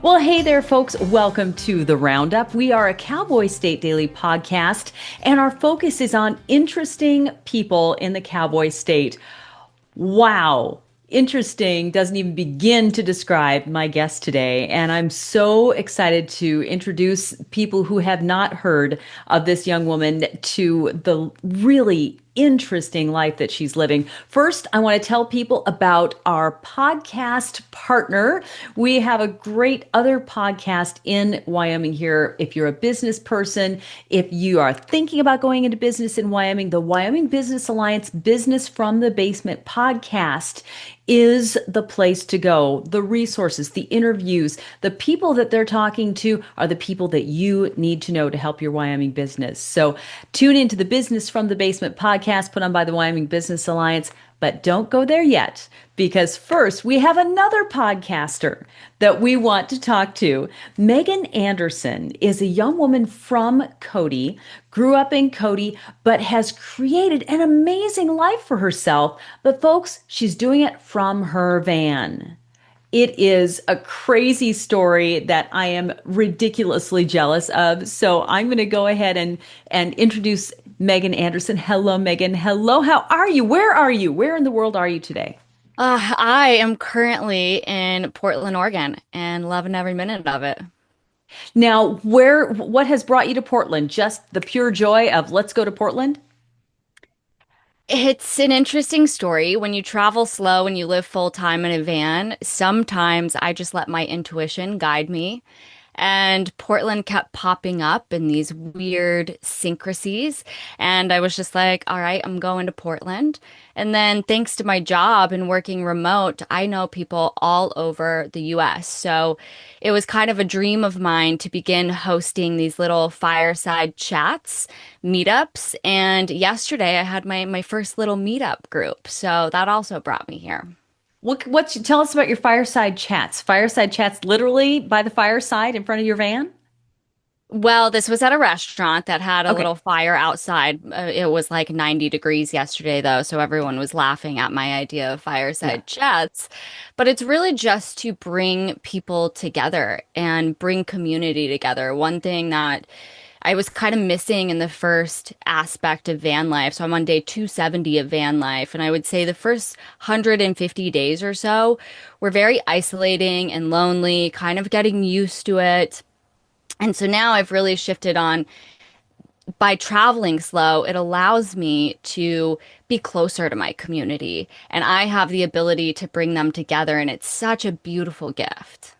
Well, hey there, folks. Welcome to the Roundup. We are a Cowboy State Daily podcast, and our focus is on interesting people in the Cowboy State. Wow. Interesting doesn't even begin to describe my guest today. And I'm so excited to introduce people who have not heard of this young woman to the really interesting life that she's living. First, I want to tell people about our podcast partner. We have a great other podcast in Wyoming here. If you're a business person, if you are thinking about going into business in Wyoming, the Wyoming Business Alliance Business from the Basement podcast is the place to go. The resources, the interviews, the people that they're talking to are the people that you need to know to help your Wyoming business. So tune into the Business from the Basement podcast put on by the Wyoming Business Alliance. But don't go there yet, because first we have another podcaster that we want to talk to. Megan Anderson is a young woman from Cody, grew up in Cody, but has created an amazing life for herself. But folks, she's doing it from her van. It is a crazy story that I am ridiculously jealous of. So I'm going to go ahead and introduce Megan Anderson. Hello, Megan. Hello. How are you? Where are you? Where in the world are you today? I am currently in Portland, Oregon, and loving every minute of it. Now, what has brought you to Portland? Just the pure joy of let's go to Portland? It's an interesting story. When you travel slow and you live full time in a van, sometimes I just let my intuition guide me. And Portland kept popping up in these weird syncrasies. And I was just like, all right, I'm going to Portland. And then thanks to my job and working remote, I know people all over the US. So it was kind of a dream of mine to begin hosting these little fireside chats, meetups. And yesterday I had my first little meetup group. So that also brought me here. Tell us about your fireside chats? Fireside chats literally by the fireside in front of your van? Well, this was at a restaurant that had a Okay. little fire outside. It was like 90 degrees yesterday, though, so everyone was laughing at my idea of Yeah. fireside chats. But it's really just to bring people together and bring community together. One thing that I was kind of missing in the first aspect of van life. So I'm on day 270 of van life, and I would say the first 150 days or so were very isolating and lonely, kind of getting used to it. And so now I've really shifted on by traveling slow, it allows me to be closer to my community and I have the ability to bring them together. And it's such a beautiful gift.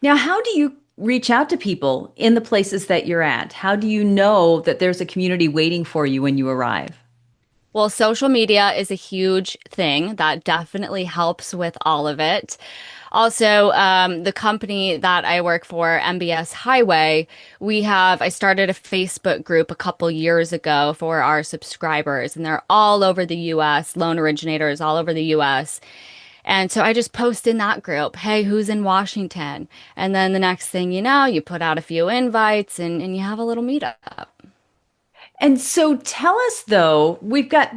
Now, how do you reach out to people in the places that you're at? How do you know that there's a community waiting for you when you arrive? Well, social media is a huge thing that definitely helps with all of it. Also, the company that I work for, MBS Highway, I started a Facebook group a couple years ago for our subscribers, and they're all over the US, loan originators all over the US. And so I just post in that group, hey, who's in Washington? And then the next thing you know, you put out a few invites and you have a little meetup. And so tell us though,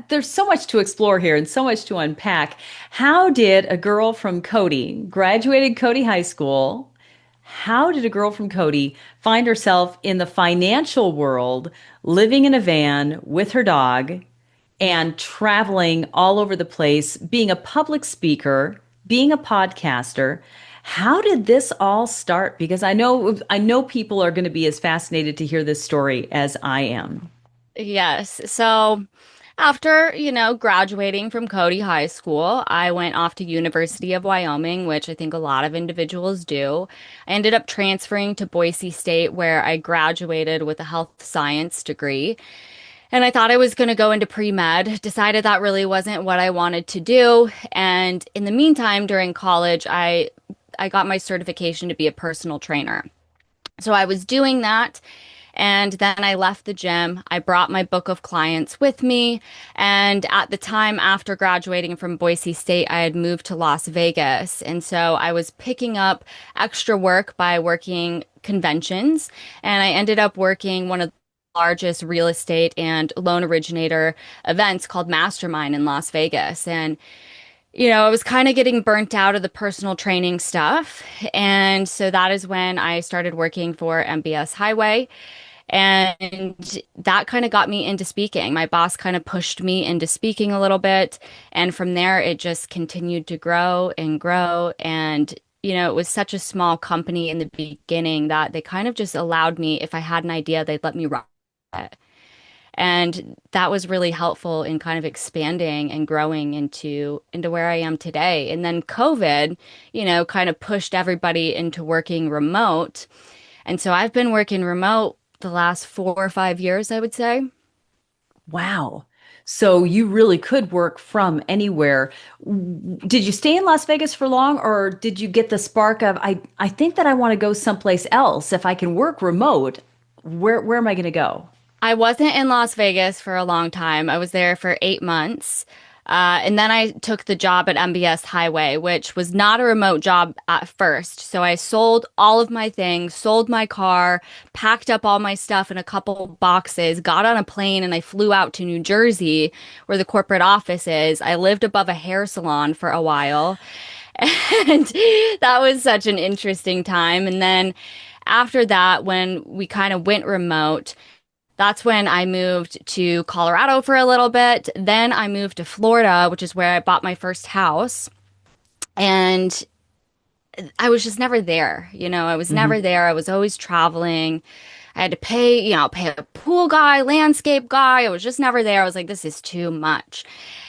there's so much to explore here and so much to unpack. How did a girl from Cody, graduated Cody High School, how did a girl from Cody find herself in the financial world, living in a van with her dog and traveling all over the place, being a public speaker, being a podcaster? How did this all start? Because I know people are going to be as fascinated to hear this story as I am. Yes. So after, graduating from Cody High School, I went off to University of Wyoming, which I think a lot of individuals do. I ended up transferring to Boise State, where I graduated with a health science degree. And I thought I was going to go into pre-med, decided that really wasn't what I wanted to do. And in the meantime, during college, I got my certification to be a personal trainer. So I was doing that. And then I left the gym. I brought my book of clients with me. And at the time after graduating from Boise State, I had moved to Las Vegas. And so I was picking up extra work by working conventions. And I ended up working one of the largest real estate and loan originator events called Mastermind in Las Vegas. And I was kind of getting burnt out of the personal training stuff. And so that is when I started working for MBS Highway. And that kind of got me into speaking. My boss kind of pushed me into speaking a little bit. And from there, it just continued to grow and grow. And, it was such a small company in the beginning that they kind of just allowed me, if I had an idea, they'd let me run it. And that was really helpful in kind of expanding and growing into where I am today. And then COVID, kind of pushed everybody into working remote. And so I've been working remote the last 4 or 5 years, I would say. Wow. So you really could work from anywhere. Did you stay in Las Vegas for long, or did you get the spark of I think that I want to go someplace else. If I can work remote, where am I going to go? I wasn't in Las Vegas for a long time. I was there for 8 months. And then I took the job at MBS Highway, which was not a remote job at first. So I sold all of my things, sold my car, packed up all my stuff in a couple boxes, got on a plane, and I flew out to New Jersey, where the corporate office is. I lived above a hair salon for a while. And that was such an interesting time. And then after that, when we kind of went remote, that's when I moved to Colorado for a little bit. Then I moved to Florida, which is where I bought my first house. And I was just never there. I was Hmm. never there. I was always traveling. I had to pay a pool guy, landscape guy. I was just never there. I was like, this is too much.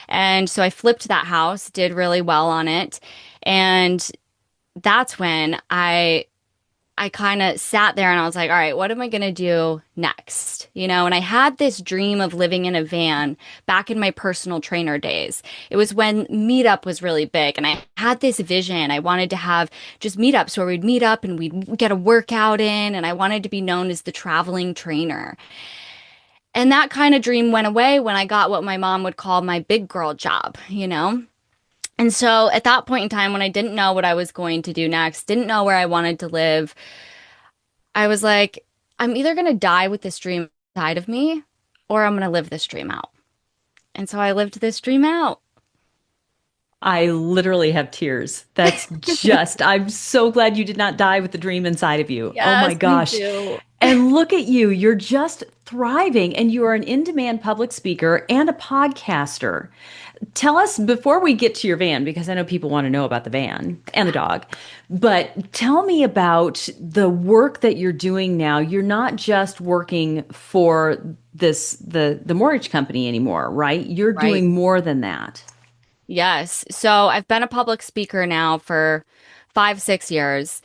And so I flipped that house, did really well on it. And that's when I kind of sat there and I was like, all right, what am I going to do next? And I had this dream of living in a van back in my personal trainer days. It was when meetup was really big, and I had this vision. I wanted to have just meetups where we'd meet up and we'd get a workout in, and I wanted to be known as the traveling trainer. And that kind of dream went away when I got what my mom would call my big girl job. And so at that point in time, when I didn't know what I was going to do next, didn't know where I wanted to live, I was like, I'm either going to die with this dream inside of me, or I'm going to live this dream out. And so I lived this dream out. I literally have tears. That's just, I'm so glad you did not die with the dream inside of you. Oh my Yes, me gosh. too. And look at you. You're just thriving, and you are an in-demand public speaker and a podcaster. Tell us before we get to your van, because I know people want to know about the van and the dog, but tell me about the work that you're doing now. You're not just working for the mortgage company anymore, right? You're Right. doing more than that. Yes. So I've been a public speaker now for 5, 6 years.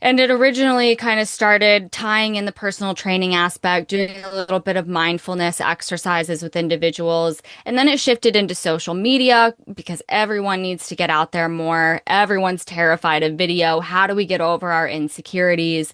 And it originally kind of started tying in the personal training aspect, doing a little bit of mindfulness exercises with individuals. And then it shifted into social media because everyone needs to get out there more. Everyone's terrified of video. How do we get over our insecurities?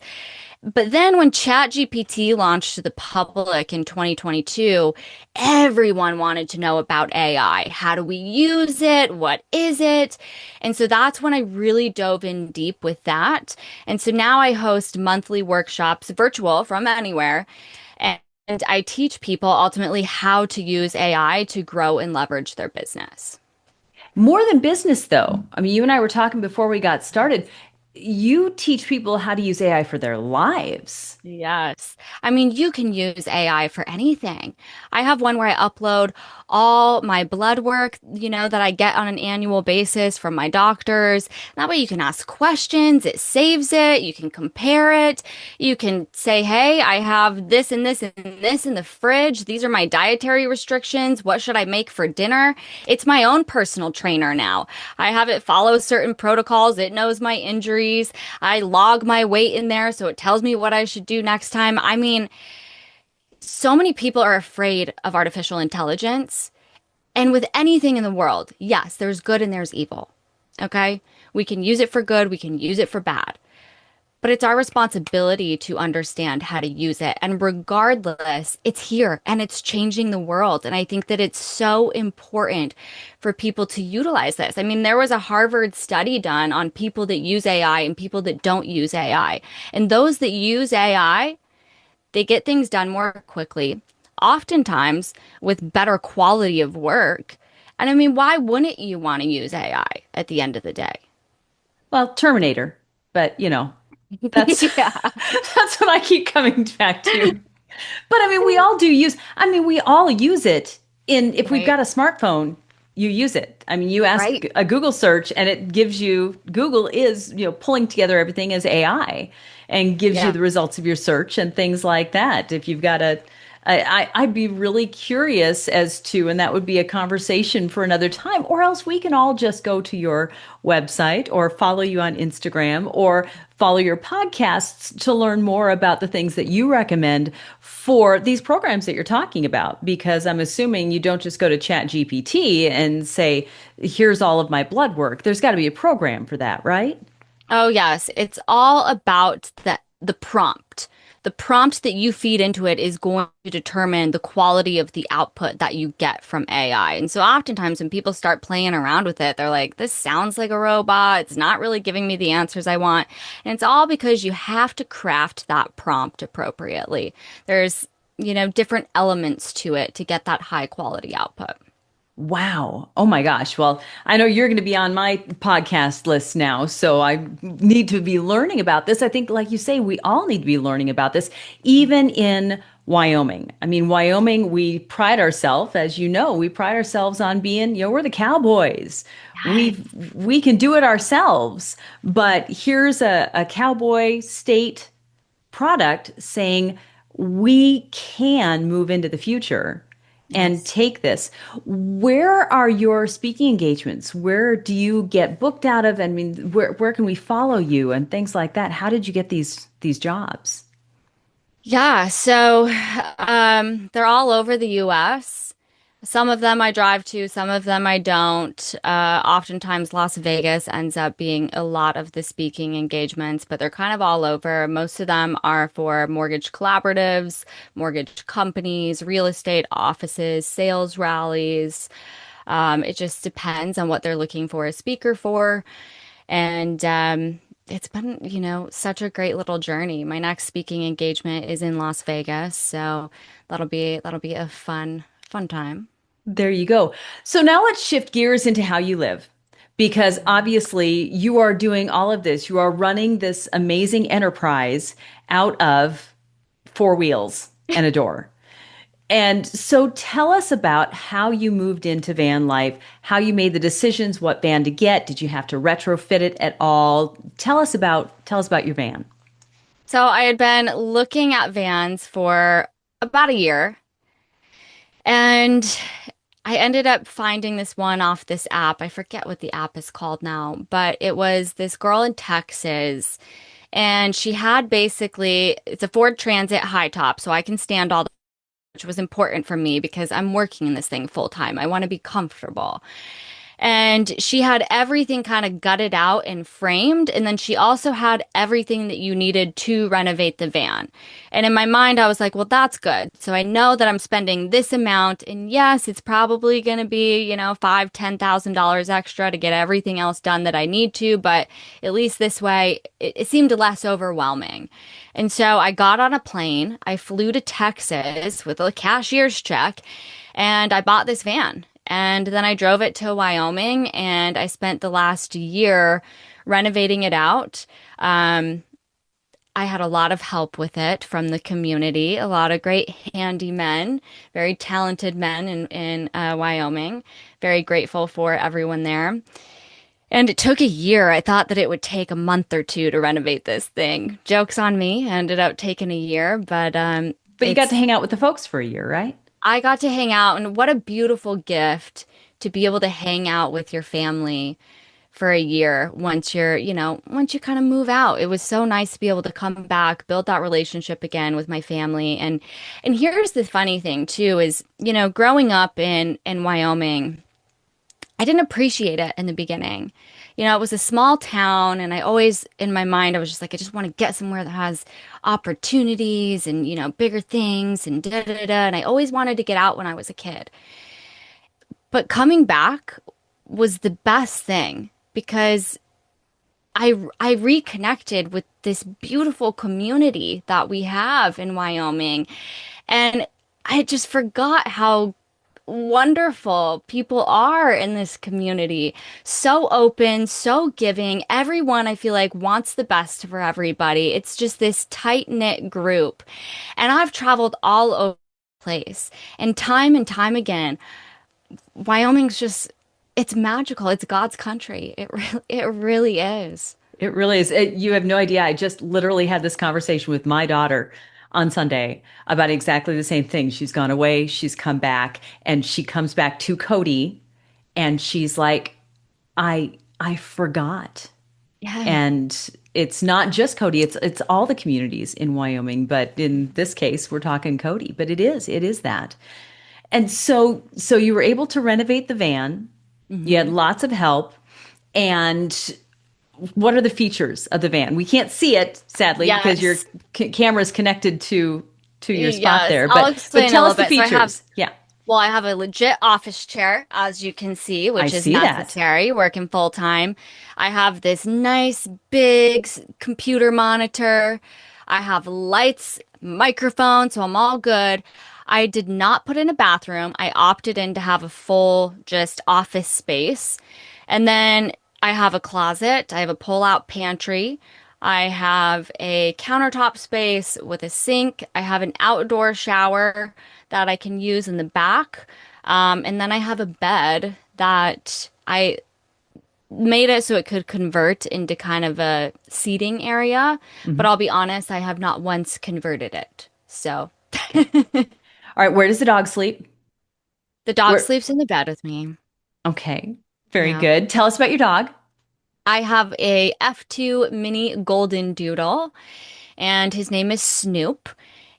But then when ChatGPT launched to the public in 2022, everyone wanted to know about AI. How do we use it? What is it? And so that's when I really dove in deep with that. And so now I host monthly workshops, virtual from anywhere. And I teach people ultimately how to use AI to grow and leverage their business. More than business, though. I mean, you and I were talking before we got started. You teach people how to use AI for their lives. Yes. I mean, you can use AI for anything. I have one where I upload all my blood work, that I get on an annual basis from my doctors. That way you can ask questions, it saves it, you can compare it. You can say, hey, I have this and this and this in the fridge. These are my dietary restrictions. What should I make for dinner? It's my own personal trainer now. I have it follow certain protocols. It knows my injuries. I log my weight in there so it tells me what I should do next time. I mean, so many people are afraid of artificial intelligence. And with anything in the world, yes, there's good and there's evil. Okay? We can use it for good, we can use it for bad. But it's our responsibility to understand how to use it. And regardless, it's here and it's changing the world. And I think that it's so important for people to utilize this. I mean, there was a Harvard study done on people that use AI and people that don't use AI. And those that use AI, they get things done more quickly, oftentimes with better quality of work. And I mean, why wouldn't you want to use AI at the end of the day? Well, Terminator, but that's Yeah, that's what I keep coming back to. But I mean, we all do use, I mean, we all use it if we've right, got a smartphone, you use it. I mean, you ask right. a Google search and it gives you, Google is, pulling together everything as AI and gives you Yeah. the results of your search and things like that. If you've got I'd be really curious as to, and that would be a conversation for another time, or else we can all just go to your website or follow you on Instagram or follow your podcasts to learn more about the things that you recommend for these programs that you're talking about. Because I'm assuming you don't just go to Chat GPT and say, here's all of my blood work. There's got to be a program for that, right? Oh, yes. It's all about the prompt. The prompt that you feed into it is going to determine the quality of the output that you get from AI. And so oftentimes when people start playing around with it, they're like, this sounds like a robot. It's not really giving me the answers I want. And it's all because you have to craft that prompt appropriately. There's, different elements to it to get that high quality output. Wow. Oh my gosh. Well, I know you're going to be on my podcast list now, so I need to be learning about this. I think, like you say, we all need to be learning about this, even in Wyoming. I mean, Wyoming, we pride ourselves, as you know, we pride ourselves on being, we're the cowboys. Yes. We can do it ourselves. But here's a cowboy state product saying we can move into the future and Yes. take this. Where are your speaking engagements? Where do you get booked out of? I mean, where can we follow you and things like that? How did you get these jobs? Yeah, so they're all over the US. Some of them I drive to, some of them I don't. Oftentimes, Las Vegas ends up being a lot of the speaking engagements, but they're kind of all over. Most of them are for mortgage collaboratives, mortgage companies, real estate offices, sales rallies. It just depends on what they're looking for a speaker for. And it's been, such a great little journey. My next speaking engagement is in Las Vegas, so that'll be a fun time. There you go. So now let's shift gears into how you live. Because obviously you are doing all of this. You are running this amazing enterprise out of four wheels and a door. And so tell us about how you moved into van life, how you made the decisions, what van to get. Did you have to retrofit it at all? Tell us about your van. So I had been looking at vans for about a year, and I ended up finding this one off this app. I forget what the app is called now, but it was this girl in Texas, and she had basically, it's a Ford Transit high top, so I can stand all the, which was important for me because I'm working in this thing full time. I want to be comfortable. And she had everything kind of gutted out and framed. And then she also had everything that you needed to renovate the van. And in my mind, I was like, well, that's good. So I know that I'm spending this amount. And yes, it's probably going to be, $5,000, $10,000 extra to get everything else done that I need to. But at least this way, it seemed less overwhelming. And so I got on a plane. I flew to Texas with a cashier's check and I bought this van. And then I drove it to Wyoming and I spent the last year renovating it out. I had a lot of help with it from the community, a lot of great handymen, very talented men in Wyoming. Very grateful for everyone there. And it took a year. I thought that it would take a month or two to renovate this thing. Joke's on me. Ended up taking a year, but But you got to it's hang out with the folks for a year, right? I got to hang out, and what a beautiful gift to be able to hang out with your family for a year once you kind of move out. It was so nice to be able to come back, build that relationship again with my family. And here's the funny thing too is, growing up in Wyoming, I didn't appreciate it in the beginning. It was a small town, and I always, in my mind, I was just like, I just want to get somewhere that has opportunities and, bigger things and da da da. And I always wanted to get out when I was a kid. But coming back was the best thing because I reconnected with this beautiful community that we have in Wyoming. And I just forgot how wonderful people are in this community. So open, so giving. Everyone, I feel like, wants the best for everybody. It's just this tight-knit group. And I've traveled all over the place. And time again, Wyoming's just, it's magical. It's God's country. It really is. It really is. You have no idea. I just literally had this conversation with my daughter on Sunday about exactly the same thing. She's gone away, she's come back, and she comes back to Cody, and she's like, I forgot. Yeah. And it's not just Cody, it's all the communities in Wyoming, but in this case, we're talking Cody, but it is that. And so you were able to renovate the van. You had Hmm. lots of help. And what are the features of the van? We can't see it, sadly, because your Yes. camera's connected to your spot Yes. there. I'll But explain a tell little us the bit. So I have features. Yeah, Well, I have a legit office chair, as you can see, I which is see that. necessary working full time. I have this nice big computer monitor. I have lights, microphone, so I'm all good. I did not put in a bathroom. I opted in to have a full just office space. And then I have a closet. I have a pull-out pantry. I have a countertop space with a sink. I have an outdoor shower that I can use in the back. And then I have a bed that I made it so it could convert into kind of a seating area. But Mhm. I'll be honest, I have not once converted it. So Okay. All right. Where does the dog sleep? the dog Where? sleeps in the bed with me. Okay. Very Yeah. good. Tell us about your dog. I have a F2 mini golden doodle, and his name is Snoop,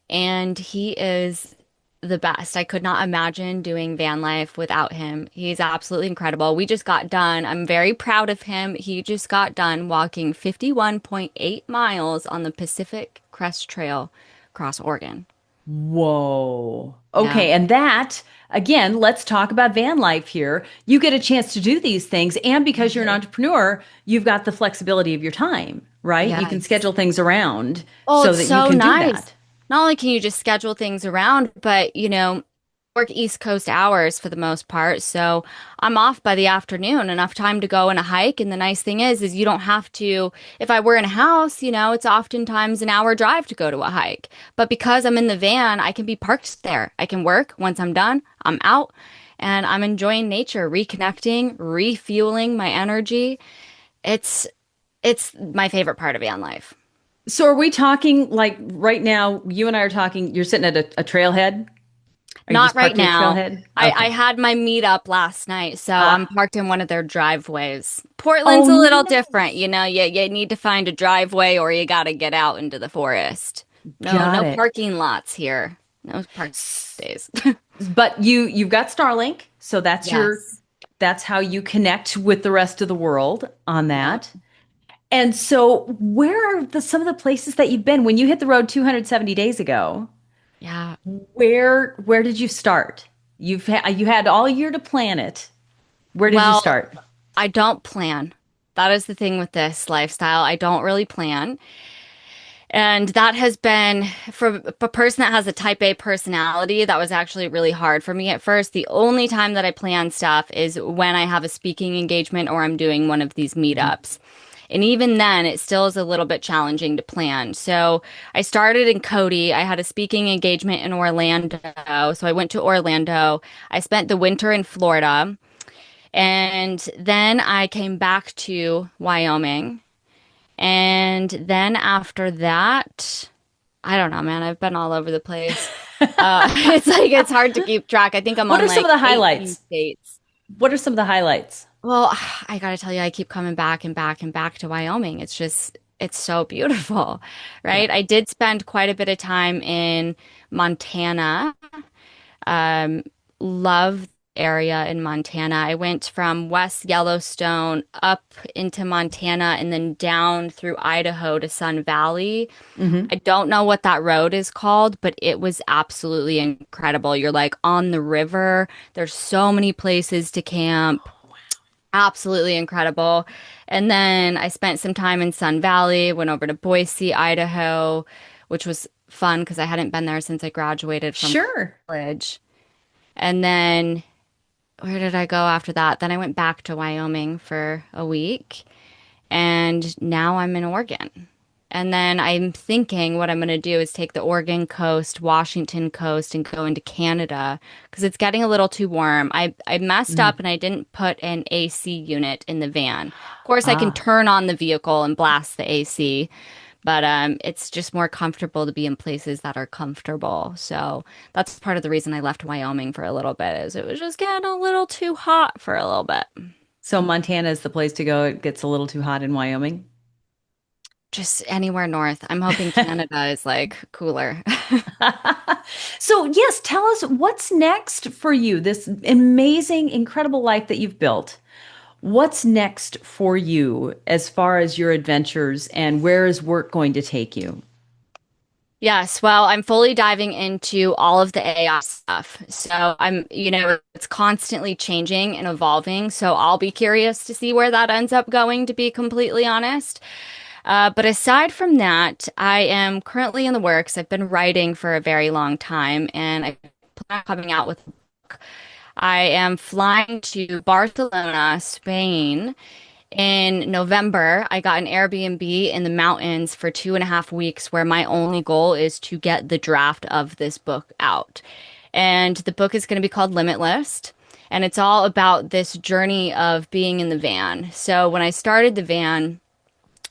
and he is the best. I could not imagine doing van life without him. He's absolutely incredible. We just got done. I'm very proud of him. He just got done walking 51.8 miles on the Pacific Crest Trail across Oregon. Whoa. Yeah. Okay. And that, again, let's talk about van life here. You get a chance to do these things. And because you're an Mhm. entrepreneur, you've got the flexibility of your time, right? You can Yes. schedule things around Oh, so it's that you so can do nice. that. Not only can you just schedule things around, but work East Coast hours for the most part. So I'm off by the afternoon, enough time to go on a hike. And the nice thing is you don't have to, if I were in a house, it's oftentimes an hour drive to go to a hike. But because I'm in the van, I can be parked there. I can work. Once I'm done, I'm out and I'm enjoying nature, reconnecting, refueling my energy. It's it's my favorite part of van life. So are we talking like right now, you and I are talking, you're sitting at a trailhead? Are you Not just right parked at a now. trailhead? I Okay. had my meetup last night, so I'm Ah, parked in one of their driveways. Portland's oh, a little different, nice. you need to find a driveway or you got to get out into the forest. No, Got no it. parking lots here. No parking days. But you've got Starlink, so Yes. that's how you connect with the rest of the world on Yeah. that. And so where are some of the places that you've been when you hit the road 270 days ago? Yeah. Where did you start? You had all year to plan it. Where did you Well, start? I don't plan. That is the thing with this lifestyle. I don't really plan. And that has been, for a person that has a type A personality, that was actually really hard for me at first. The only time that I plan stuff is when I have a speaking engagement or I'm doing one of these Mhm. meetups. And even then, it still is a little bit challenging to plan. So I started in Cody. I had a speaking engagement in Orlando. So I went to Orlando. I spent the winter in Florida. And then I came back to Wyoming. And then after that, I don't know, man. I've been all over the place. It's like it's hard to keep track. I think I'm What on are some of like the 18 highlights? states. What are some of the highlights? Well, I gotta tell you, I keep coming back and back and back to Wyoming. It's so beautiful, Yeah. right? I did spend quite a bit of time in Montana. Um, love the area in Montana. I went from West Yellowstone up into Montana and then down through Idaho to Sun Valley. Hmm. I don't know what that road is called, but it was absolutely incredible. You're like on the river. There's so many places to camp. Absolutely incredible. And then I spent some time in Sun Valley, went over to Boise, Idaho, which was fun because I hadn't been there since I graduated from Sure. college. And then where did I go after that? Then I went back to Wyoming for a week, and now I'm in Oregon. And then I'm thinking what I'm going to do is take the Oregon coast, Washington coast, and go into Canada because it's getting a little too warm. I messed Mm. up and I didn't put an AC unit in the van. Of course, I can Ah. turn on the vehicle and blast the AC, but it's just more comfortable to be in places that are comfortable. So that's part of the reason I left Wyoming for a little bit is it was just getting a little too hot for a little bit. So Montana is the place to go. It gets a little too hot in Wyoming. Just anywhere north. I'm hoping Canada is like cooler. So, yes, tell us what's next for you, this amazing, incredible life that you've built. What's next for you as far as your adventures and where is work going to take you? Yes, well, I'm fully diving into all of the AI stuff. So it's constantly changing and evolving. So I'll be curious to see where that ends up going, to be completely honest. But aside from that, I am currently in the works. I've been writing for a very long time, and I plan on coming out with a book. I am flying to Barcelona, Spain in November. I got an Airbnb in the mountains for 2.5 weeks, where my only goal is to get the draft of this book out. And the book is going to be called Limitless. And it's all about this journey of being in the van. So when I started the van,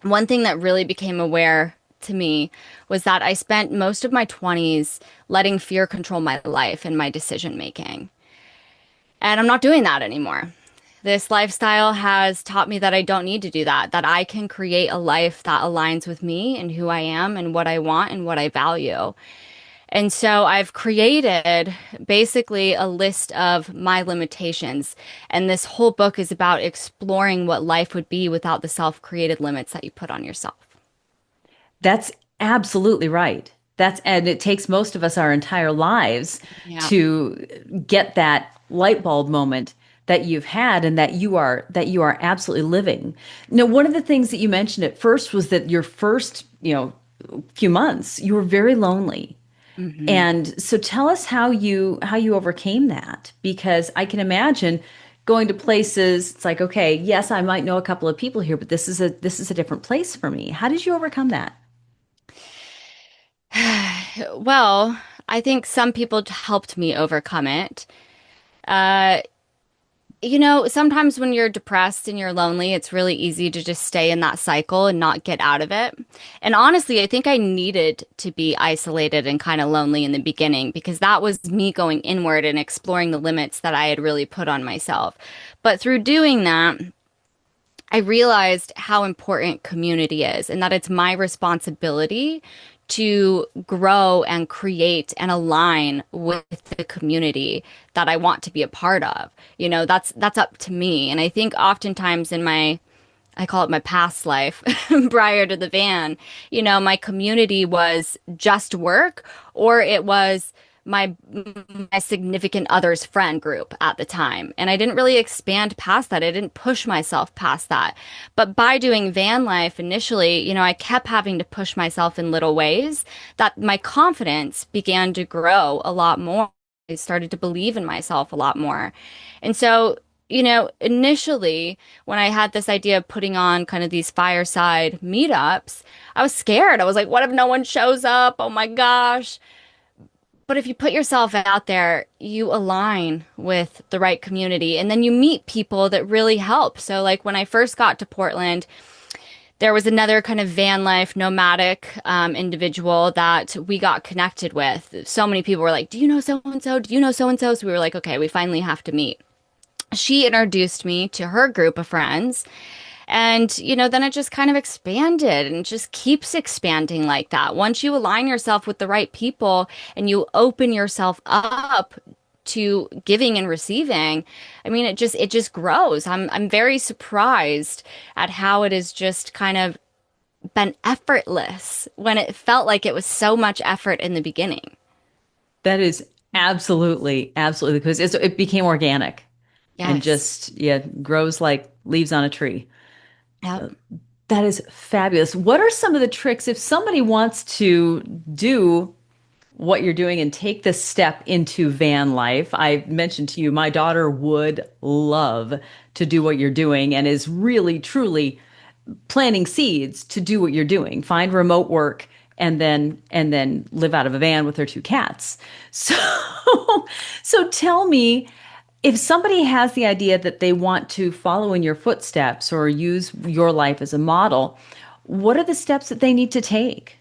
one thing that really became aware to me was that I spent most of my 20s letting fear control my life and my decision making. And I'm not doing that anymore. This lifestyle has taught me that I don't need to do that, that I can create a life that aligns with me and who I am and what I want and what I value. And so I've created basically a list of my limitations. And this whole book is about exploring what life would be without the self-created limits that you put on yourself. That's absolutely right. And it takes most of us our entire lives Yeah. to get that light bulb moment that you've had and that you are absolutely living. Now, one of the things that you mentioned at first was that your first, few months, you were very lonely. Hmm. And so tell us how you overcame that because I can imagine going to places it's like okay, yes, I might know a couple of people here, but this is a different place for me. How did you overcome that? Well, I think some people helped me overcome it. Uh, sometimes when you're depressed and you're lonely, it's really easy to just stay in that cycle and not get out of it. And honestly, I think I needed to be isolated and kind of lonely in the beginning because that was me going inward and exploring the limits that I had really put on myself. But through doing that, I realized how important community is and that it's my responsibility to grow and create and align with the community that I want to be a part of. That's up to me. And I think oftentimes in I call it my past life prior to the van, my community was just work or it was my significant other's friend group at the time. And I didn't really expand past that. I didn't push myself past that. But by doing van life initially, I kept having to push myself in little ways that my confidence began to grow a lot more. I started to believe in myself a lot more. And so, initially, when I had this idea of putting on kind of these fireside meetups, I was scared. I was like, what if no one shows up? Oh my gosh. But if you put yourself out there, you align with the right community and then you meet people that really help. So, like when I first got to Portland, there was another kind of van life nomadic individual that we got connected with. So many people were like, do you know so and so? Do you know so and so? So we were like, okay, we finally have to meet. She introduced me to her group of friends. And, then it just kind of expanded and just keeps expanding like that. Once you align yourself with the right people and you open yourself up to giving and receiving, I mean, it just grows. I'm very surprised at how it has just kind of been effortless when it felt like it was so much effort in the beginning. That is absolutely because it became organic and Yes. just yeah grows like leaves on a tree. Yep. That is fabulous. What are some of the tricks if somebody wants to do what you're doing and take this step into van life. I mentioned to you, my daughter would love to do what you're doing and is really, truly planting seeds to do what you're doing. Find remote work and then live out of a van with her two cats. So so tell me, if somebody has the idea that they want to follow in your footsteps or use your life as a model, what are the steps that they need to take?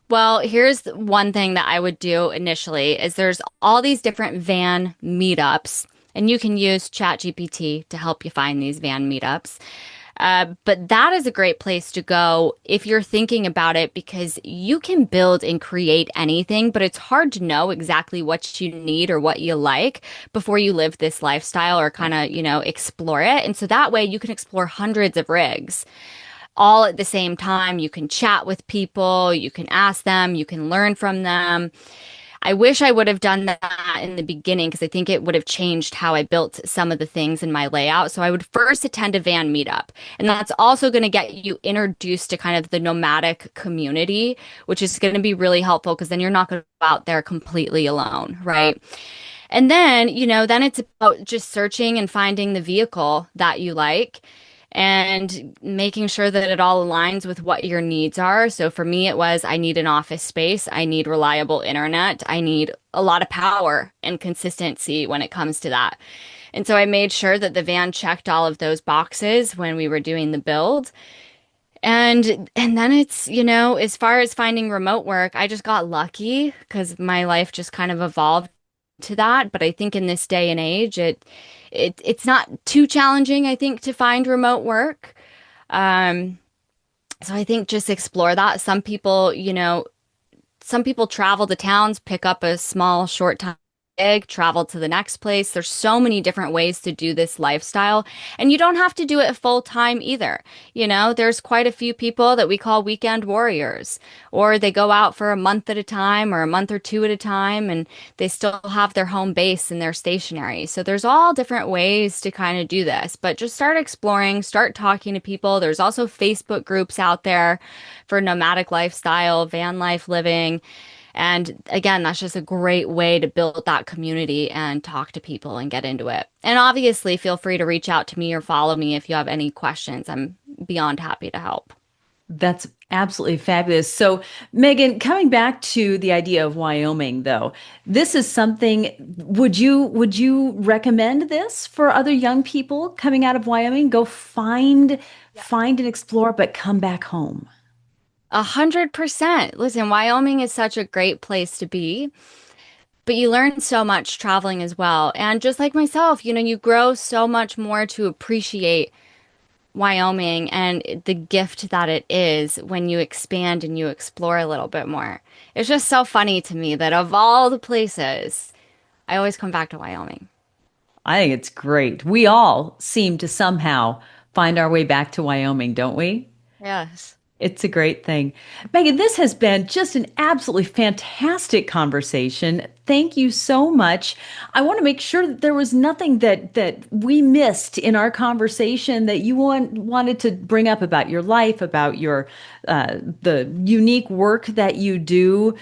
Well, here's one thing that I would do initially is there's all these different van meetups, and you can use ChatGPT to help you find these van meetups. But that is a great place to go if you're thinking about it because you can build and create anything, but it's hard to know exactly what you need or what you like before you live this lifestyle or kind of, explore it. And so that way you can explore hundreds of rigs all at the same time. You can chat with people, you can ask them, you can learn from them. I wish I would have done that in the beginning because I think it would have changed how I built some of the things in my layout. So I would first attend a van meetup, and that's also going to get you introduced to kind of the nomadic community, which is going to be really helpful because then you're not going to go out there completely alone, right? And then, then it's about just searching and finding the vehicle that you like and making sure that it all aligns with what your needs are. So for me, it was I need an office space, I need reliable internet, I need a lot of power and consistency when it comes to that. And so I made sure that the van checked all of those boxes when we were doing the build. And then it's, as far as finding remote work, I just got lucky because my life just kind of evolved to that. But I think in this day and age, it's not too challenging, I think, to find remote work. Um, so I think just explore that. Some people travel to towns, pick up a small short time gig, travel to the next place. There's so many different ways to do this lifestyle, and you don't have to do it full time either. There's quite a few people that we call weekend warriors, or they go out for a month at a time or a month or two at a time, and they still have their home base and their stationary. So there's all different ways to kind of do this, but just start exploring, start talking to people. There's also Facebook groups out there for nomadic lifestyle, van life living. And again, that's just a great way to build that community and talk to people and get into it. And obviously, feel free to reach out to me or follow me if you have any questions. I'm beyond happy to help. That's absolutely fabulous. So, Megan, coming back to the idea of Wyoming, though, this is something, would you recommend this for other young people coming out of Wyoming? Go find and explore, but come back home. 100%. Listen, Wyoming is such a great place to be, but you learn so much traveling as well. And just like myself, you grow so much more to appreciate Wyoming and the gift that it is when you expand and you explore a little bit more. It's just so funny to me that of all the places, I always come back to Wyoming. I think it's great. We all seem to somehow find our way back to Wyoming, don't we? Yes. It's a great thing. Megan, this has been just an absolutely fantastic conversation. Thank you so much. I want to make sure that there was nothing that we missed in our conversation that you wanted to bring up about your life, about your the unique work that you do,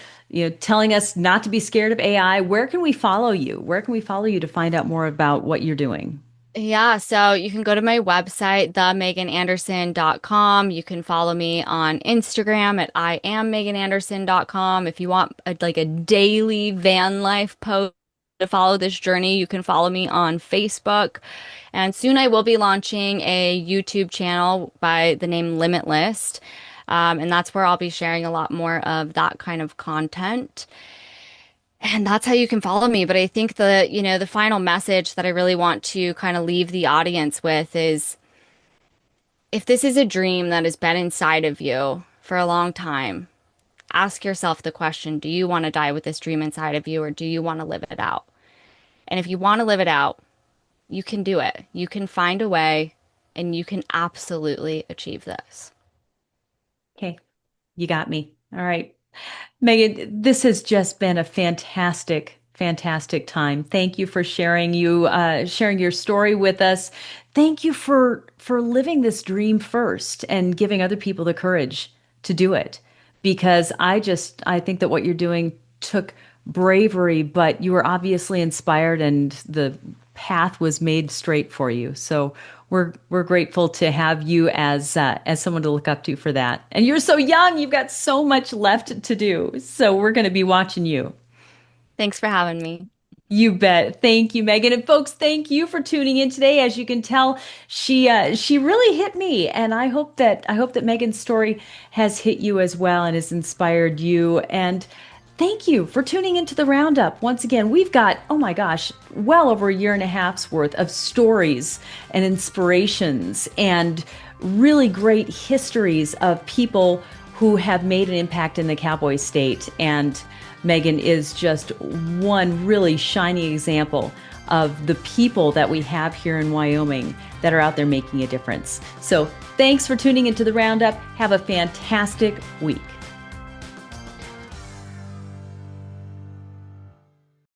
telling us not to be scared of AI. Where can we follow you? Where can we follow you to find out more about what you're doing? Yeah, so you can go to my website, themegananderson.com. You can follow me on Instagram at IamMeganAnderson.com. If you want like a daily van life post to follow this journey, you can follow me on Facebook. And soon I will be launching a YouTube channel by the name Limitless. And that's where I'll be sharing a lot more of that kind of content. And that's how you can follow me. But I think the final message that I really want to kind of leave the audience with is if this is a dream that has been inside of you for a long time, ask yourself the question, do you want to die with this dream inside of you or do you want to live it out? And if you want to live it out, you can do it. You can find a way and you can absolutely achieve this. Okay, you got me. All right. Megan, this has just been a fantastic, fantastic time. Thank you for sharing your story with us. Thank you for living this dream first and giving other people the courage to do it. Because I think that what you're doing took bravery, but you were obviously inspired and the path was made straight for you. So we're grateful to have you as someone to look up to for that. And you're so young, you've got so much left to do. So we're going to be watching you. Thanks for having me. You bet. Thank you, Megan. And folks, thank you for tuning in today. As you can tell, she really hit me, and I hope that Megan's story has hit you as well and has inspired you. And thank you for tuning into the Roundup. Once again, we've got, oh my gosh, well over a year and a half's worth of stories and inspirations and really great histories of people who have made an impact in the cowboy state. And Megan is just one really shining example of the people that we have here in Wyoming that are out there making a difference. So thanks for tuning into the Roundup. Have a fantastic week.